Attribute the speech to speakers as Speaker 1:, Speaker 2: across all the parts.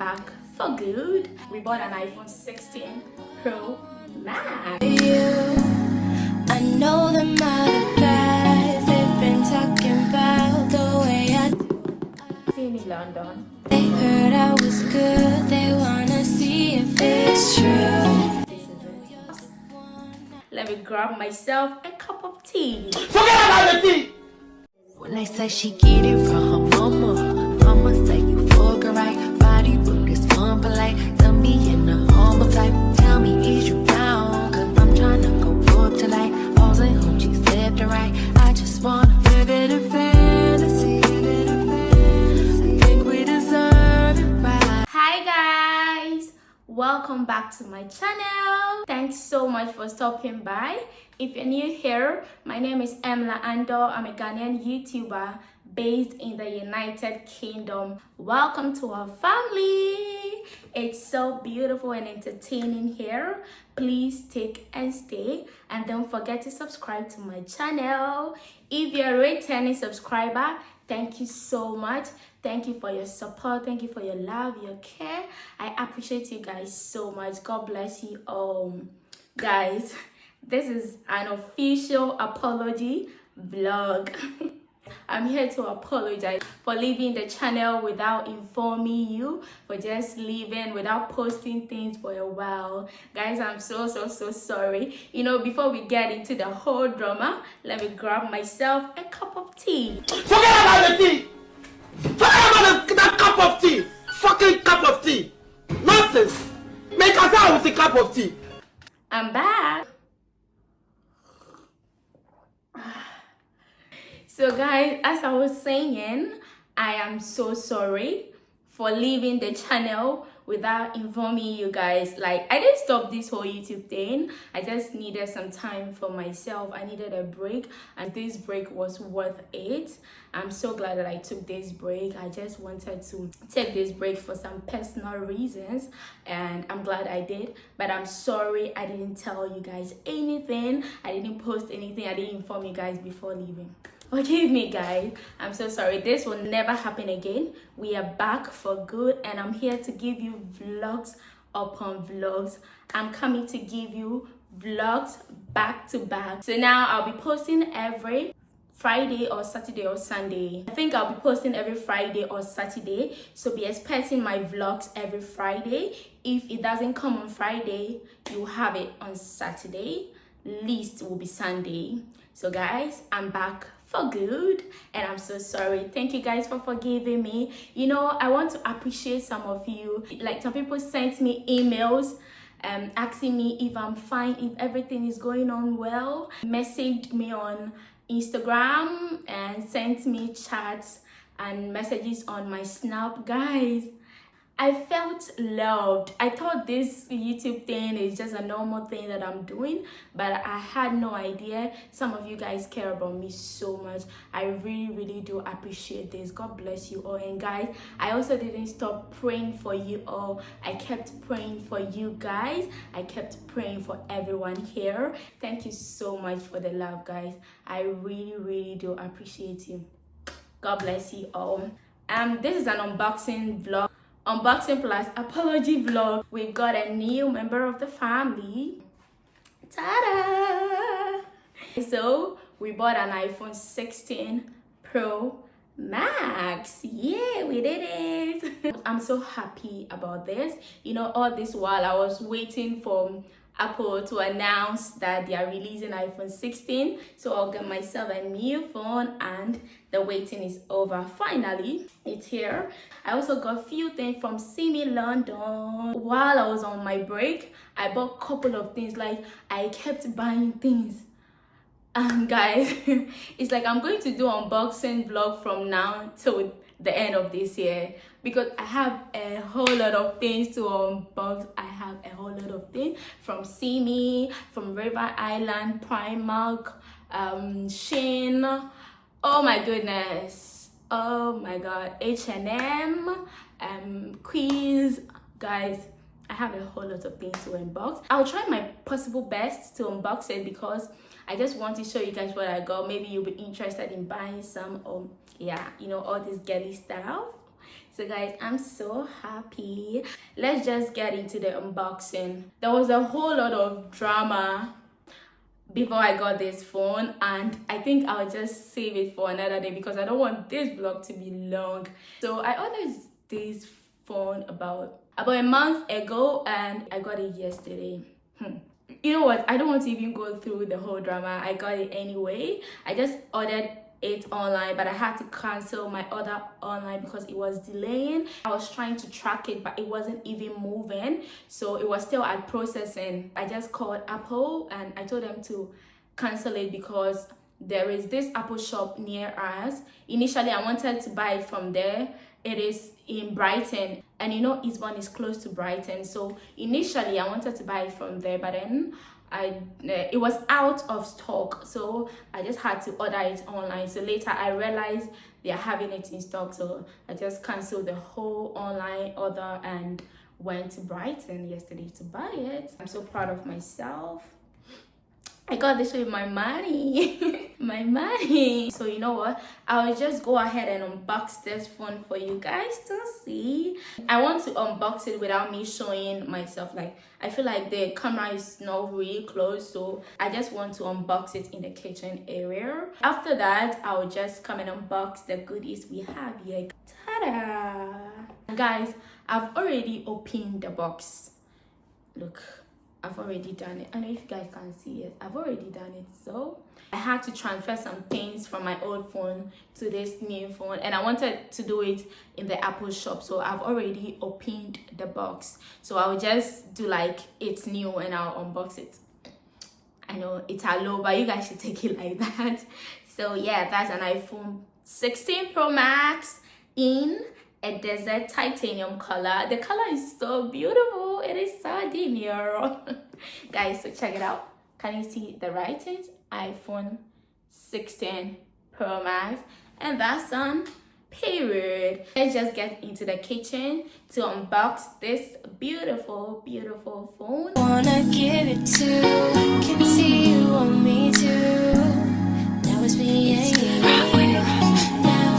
Speaker 1: back for good. We bought an iPhone 16 Pro Max.
Speaker 2: I know them other guys, they've been talking about the way
Speaker 1: Simmi London.
Speaker 2: they heard I was good, they wanna see if it's true.
Speaker 1: This is it. Let me grab myself a cup of tea.
Speaker 3: Forget about the tea!
Speaker 2: When they say she get it from her mama say you fuck her right, body rude is fun polite, tell me in a humble type, tell me is you down, cause I'm trying to go up tonight, balls and hoochies left and right, I just wanna live it a fantasy, I think we deserve it right.
Speaker 1: Hi guys, welcome back to my channel. Thanks so much for stopping by. If you're new here, my name is Simmi London. I'm a Ghanaian YouTuber based in the United Kingdom. Welcome to our family. It's so beautiful and entertaining here. Please take and stay, and don't forget to subscribe to my channel. If you're a returning subscriber, thank you so much. Thank you for your support. Thank you for your love, your care. I appreciate you guys so much. God bless you all. Guys, this is an official apology vlog. I'm here to apologize for leaving the channel without informing you, for just leaving without posting things for a while. Guys, I'm so sorry. You know, before we get into the whole drama, let me grab myself a cup of tea.
Speaker 3: Forget about the tea! Forget about that cup of tea! Fucking cup of tea! Nonsense! Make us out with a cup of tea!
Speaker 1: I'm back. So guys, as I was saying, I am so sorry for leaving the channel without informing you guys. Like, I didn't stop this whole YouTube thing. I just needed some time for myself. I needed a break, and this break was worth it. I'm so glad that I took this break. I just wanted to take this break for some personal reasons, and I'm glad I did. But I'm sorry I didn't tell you guys anything. I didn't post anything. I didn't inform you guys before leaving. Forgive me guys, I'm so sorry. This will never happen again. We are back for good, and I'm here to give you vlogs upon vlogs. I'm coming to give you vlogs back to back. So now I'll be posting every Friday or Saturday or Sunday. I think I'll be posting every Friday or Saturday, so be expecting my vlogs every Friday. If it doesn't come on Friday, you have it on Saturday. Least will be Sunday. So guys, I'm back for good, and I'm so sorry. Thank you guys for forgiving me. You know, I want to appreciate some of you. Like, some people sent me emails asking me if I'm fine, if everything is going on well, messaged me on Instagram and sent me chats and messages on my Snap. Guys, I felt loved. I thought this YouTube thing is just a normal thing that I'm doing, but I had no idea some of you guys care about me so much. I really do appreciate this. God bless you all. And guys, I also didn't stop praying for you all. I kept praying for you guys. I kept praying for everyone here. Thank you so much for the love, guys. I really do appreciate you. God bless you all. This is an unboxing vlog. Unboxing plus apology vlog. We've got a new member of the family. Ta-da! So we bought an iPhone 16 Pro Max. Yeah, we did it. I'm so happy about this. You know, all this while I was waiting for Apple to announce that they are releasing iPhone 16, so I'll get myself a new phone, and the waiting is over. Finally, it's here. I also got a few things from Simmi London. While I was on my break, I bought a couple of things. Like, I kept buying things. Guys, it's like I'm going to do unboxing vlog from now till the end of this year, because I have a whole lot of things to unbox. I have a whole lot of things from Simmi, from River Island, Primark, Shein. Oh my goodness. Oh my god. H&M, Quiz. Guys, I have a whole lot of things to unbox. I'll try my possible best to unbox it, because I just want to show you guys what I got. Maybe you'll be interested in buying some, or yeah, you know, all this girly stuff. So guys, I'm so happy. Let's just get into the unboxing. There was a whole lot of drama before I got this phone, and I think I'll just save it for another day because I don't want this vlog to be long. So I ordered this phone about a month ago and I got it yesterday. You know what, I don't want to even go through the whole drama. I got it anyway. I just ordered it online, but I had to cancel my order online because it was delaying. I was trying to track it, but it wasn't even moving, so it was still at processing. I just called Apple and I told them to cancel it because there is this Apple shop near us. Initially I wanted to buy it from there. It is in Brighton, and you know Eastbourne is close to Brighton, so initially I wanted to buy it from there, but then it was out of stock, so I just had to order it online. So later I realized they are having it in stock, so I just canceled the whole online order and went to Brighton yesterday to buy it. I'm so proud of myself. I got this with my money. My money. So you know what, I'll just go ahead and unbox this phone for you guys to see. I want to unbox it without me showing myself. Like, I feel like the camera is not really close, so I just want to unbox it in the kitchen area. After that, I'll just come and unbox the goodies we have here. Ta-da! Guys, I've already opened the box. Look, I've already done it. I don't know if you guys can see it. I've already done it. So I had to transfer some things from my old phone to this new phone, and I wanted to do it in the Apple shop. So I've already opened the box. So I'll just do like it's new and I'll unbox it. I know it's a low, but you guys should take it like that. So yeah, that's an iPhone 16 Pro Max in a desert titanium color. The color is so beautiful. It is so demure. Guys, so check it out. Can you see the writings? iPhone 16 Pro Max, and that's on period. Let's just get into the kitchen to unbox this beautiful phone.
Speaker 2: Wanna give it to, can see you want me to. Now it's me and you. Now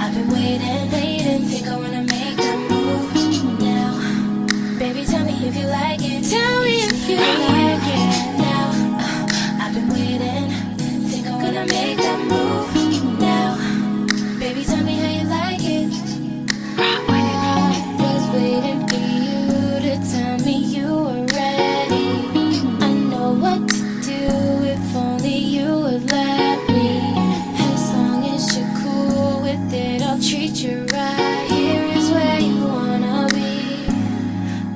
Speaker 2: I've been waiting, think I wanna make that move now. Baby, tell me if you like it. Tell me if you like it. Now I've been waiting, think I wanna make that move now. Baby, tell me how you like it. I was waiting for you to tell me you were ready. I know what to do if only you would let me. As long as you're cool with it, I'll treat you right. Here is where you wanna be.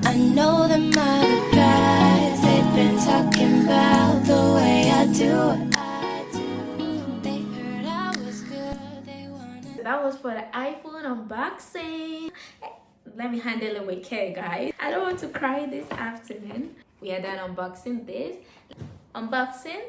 Speaker 2: I know them other guys, they've been talking about the way I do what I do. They heard I was good, they wanna.
Speaker 1: That was for the iPhone unboxing. Let me handle it with care, guys. I don't want to cry this afternoon. We are done unboxing this. Unboxing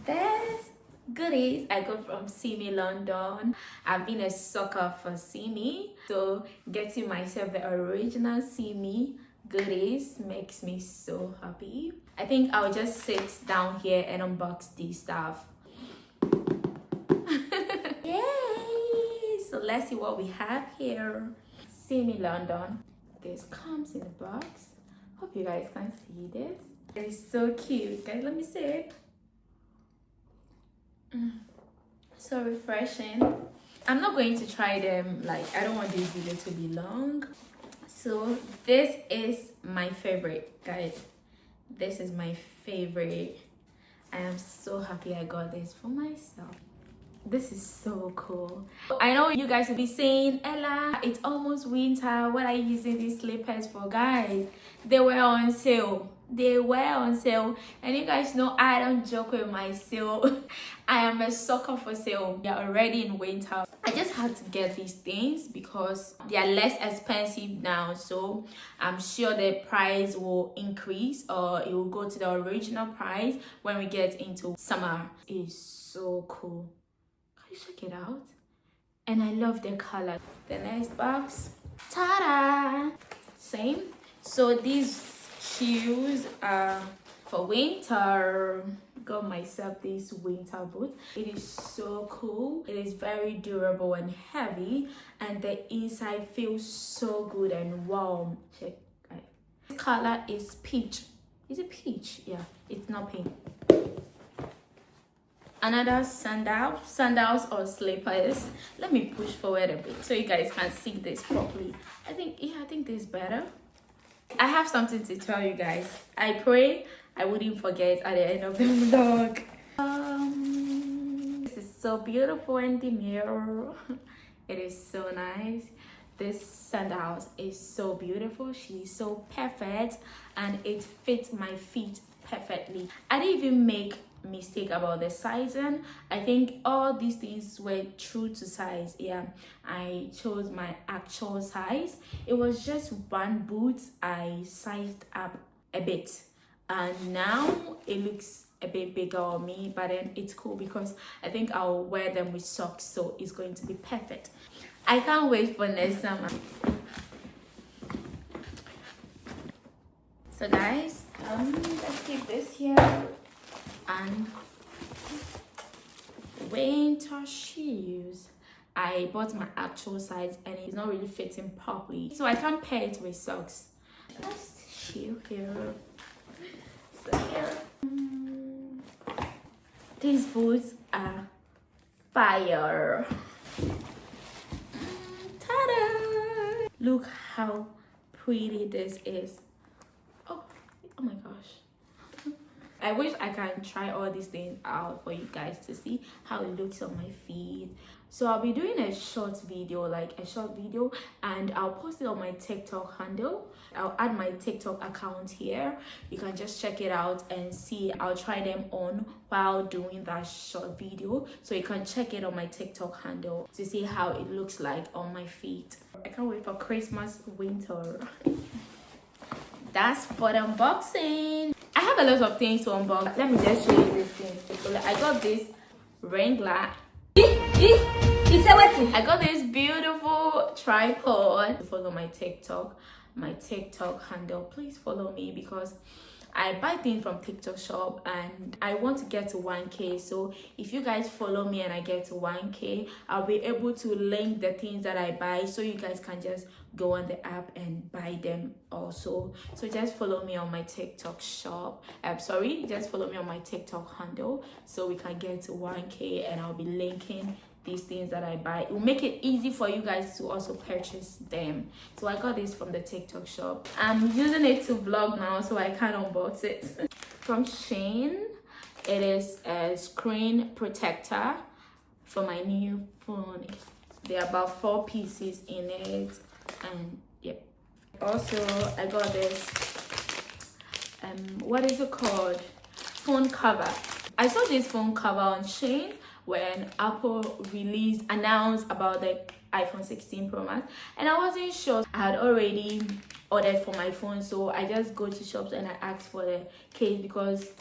Speaker 1: this goodies I got from Simmi London. I've been a sucker for Simmi, so getting myself the original Simmi goodies makes me so happy. I think I'll just sit down here and unbox this stuff. Yay! So let's see what we have here. Simmi London. This comes in a box. Hope you guys can see this. It is so cute, guys. Let me see it. So refreshing. I'm not going to try them, like I don't want this video to be long. So this is my favorite, guys. This is my favorite. I am so happy I got this for myself. This is so cool. I know you guys will be saying, Ella, it's almost winter, what are you using these slippers for? Guys, they were on sale. They were on sale, and you guys know I don't joke with my sale. I am a sucker for sale. We are already in winter. I just had to get these things because they are less expensive now, so I'm sure the price will increase, or it will go to the original price when we get into summer. It's so cool. Can you check it out? And I love the color. The next box, ta-da! Same. So these shoes are For winter, got myself this winter boot. It is so cool. It is very durable and heavy, and the inside feels so good and warm. Check. This color is peach. Is it peach? Yeah, it's not pink. Another sandals or slippers. Let me push forward a bit so you guys can see this properly. I think this is better. I have something to tell you guys. I pray I wouldn't forget at the end of the vlog. This is so beautiful in the mirror. It is so nice. This sandals is so beautiful. She's so perfect and it fits my feet perfectly. I didn't even make mistake about the sizing. I think all these things were true to size. Yeah, I chose my actual size. It was just one boot I sized up a bit, and now it looks a bit bigger on me, but then it's cool because I think I'll wear them with socks, so it's going to be perfect. I can't wait for next summer. So guys, let's keep this here. And winter shoes. I bought my actual size and it's not really fitting properly, so I can't pair it with socks. Just shoe here. So here, these boots are fire. Ta-da! Look how pretty this is. Oh my gosh. I wish I can try all these things out for you guys to see how it looks on my feet. So I'll be doing a short video, and I'll post it on my TikTok handle. I'll add my TikTok account here. You can just check it out and see. I'll try them on while doing that short video, so you can check it on my TikTok handle to see how it looks like on my feet. I can't wait for Christmas, winter. That's for the unboxing. I have a lot of things to unbox. Let me just show you these things. So I got this ring light. I got this beautiful tripod. Follow my TikTok handle. Please follow me because I buy things from TikTok shop and I want to get to 1K. So if you guys follow me and I get to 1K, I'll be able to link the things that I buy so you guys can just go on the app and buy them also. So just follow me on my TikTok shop. Just follow me on my TikTok handle so we can get to 1K, and I'll be linking these things that I buy. It will make it easy for you guys to also purchase them. So I got this from the TikTok shop. I'm using it to vlog now, so I can't unbox it. From Shein, it is a screen protector for my new phone. There are about 4 pieces in it, and yep. Also, I got this what is it called, phone cover. I saw this phone cover on Shein when Apple announced about the iPhone 16 Pro Max, and I wasn't sure. I had already ordered for my phone, so I just go to shops and I asked for the case because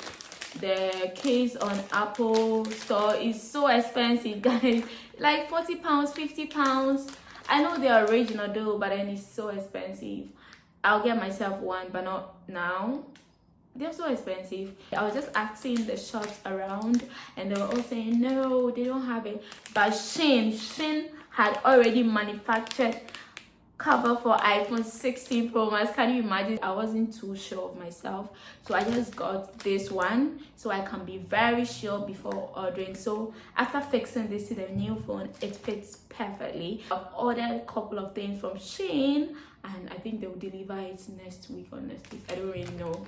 Speaker 1: the case on Apple store is so expensive, guys. Like 40 pounds, 50 pounds. I know they are original though, but then it's so expensive. I'll get myself one, but not now. They're so expensive. I was just asking the shops around and they were all saying no, they don't have it. But Shein had already manufactured cover for iPhone 16 Pro Max. Can you imagine? I wasn't too sure of myself, so I just got this one so I can be very sure before ordering. So after fixing this to the new phone, it fits perfectly. I've ordered a couple of things from Shein and I think they will deliver it next week or next week. I don't really know.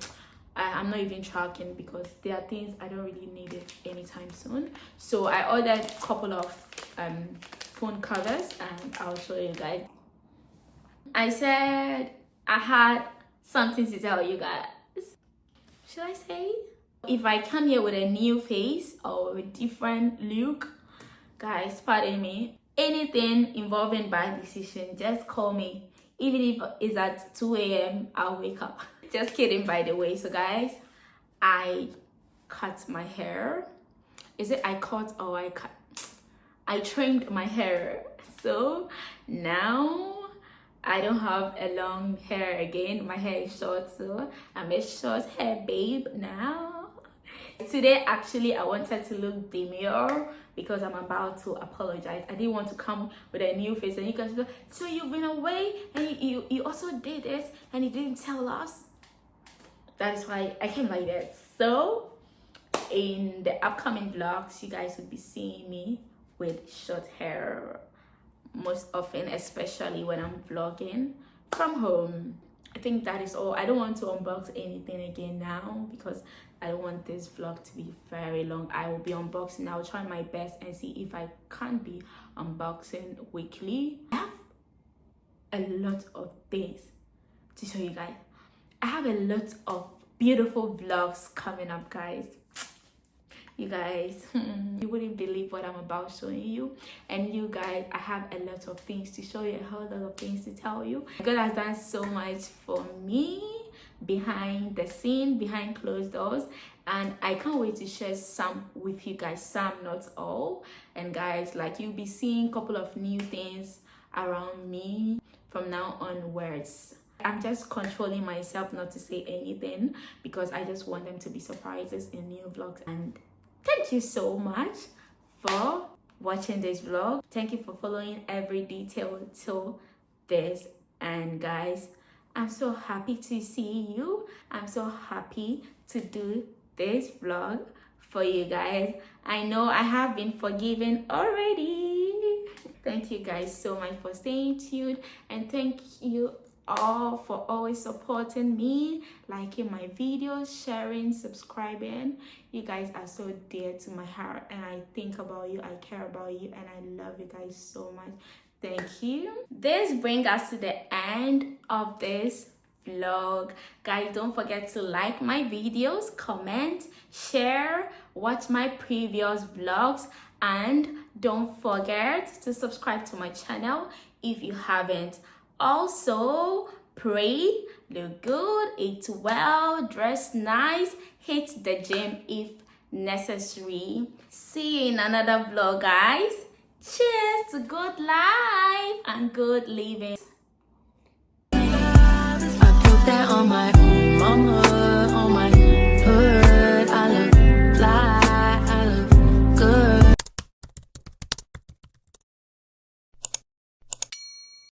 Speaker 1: I'm not even tracking because there are things I don't really need it anytime soon. So I ordered a couple of phone covers and I'll show you guys. I said I had something to tell you guys. Should I say? If I come here with a new face or a different look, guys, pardon me. Anything involving bad decision, just call me. Even if it's at 2 a.m, I'll wake up. Just kidding, by the way. So guys, I cut my hair. Is it I cut or I cut? I trimmed my hair. So now I don't have a long hair again. My hair is short, so I'm a short hair babe now. Today, actually, I wanted to look demure because I'm about to apologize. I didn't want to come with a new face and you guys be like, so you've been away and you also did this and you didn't tell us. That is why I came like this. So in the upcoming vlogs, you guys will be seeing me with short hair most often, especially when I'm vlogging from home. I think that is all. I don't want to unbox anything again now because I don't want this vlog to be very long. I will be unboxing. I'll try my best and see if I can be unboxing weekly. I have a lot of things to show you guys. I have a lot of beautiful vlogs coming up, guys. You guys, you wouldn't believe what I'm about showing you. And you guys, I have a lot of things to show you, a whole lot of things to tell you. God has done so much for me behind the scene, behind closed doors, and I can't wait to share some with you guys, some, not all. And guys, like, you'll be seeing a couple of new things around me from now onwards. I'm just controlling myself not to say anything because I just want them to be surprises in new vlogs. And thank you so much for watching this vlog. Thank you for following every detail till this. And guys, I'm so happy to see you. I'm so happy to do this vlog for you guys. I know I have been forgiven already. Thank you guys so much for staying tuned, and thank you all for always supporting me, liking my videos, sharing, subscribing. You guys are so dear to my heart, and I think about you, I care about you, and I love you guys so much. Thank you. This brings us to the end of this vlog. Guys, don't forget to like my videos, comment, share, watch my previous vlogs, and don't forget to subscribe to my channel if you haven't. Also, pray, look good, eat well, dress nice, hit the gym if necessary. See you in another vlog, guys. Cheers to good life and good living.
Speaker 2: I put that on my mama.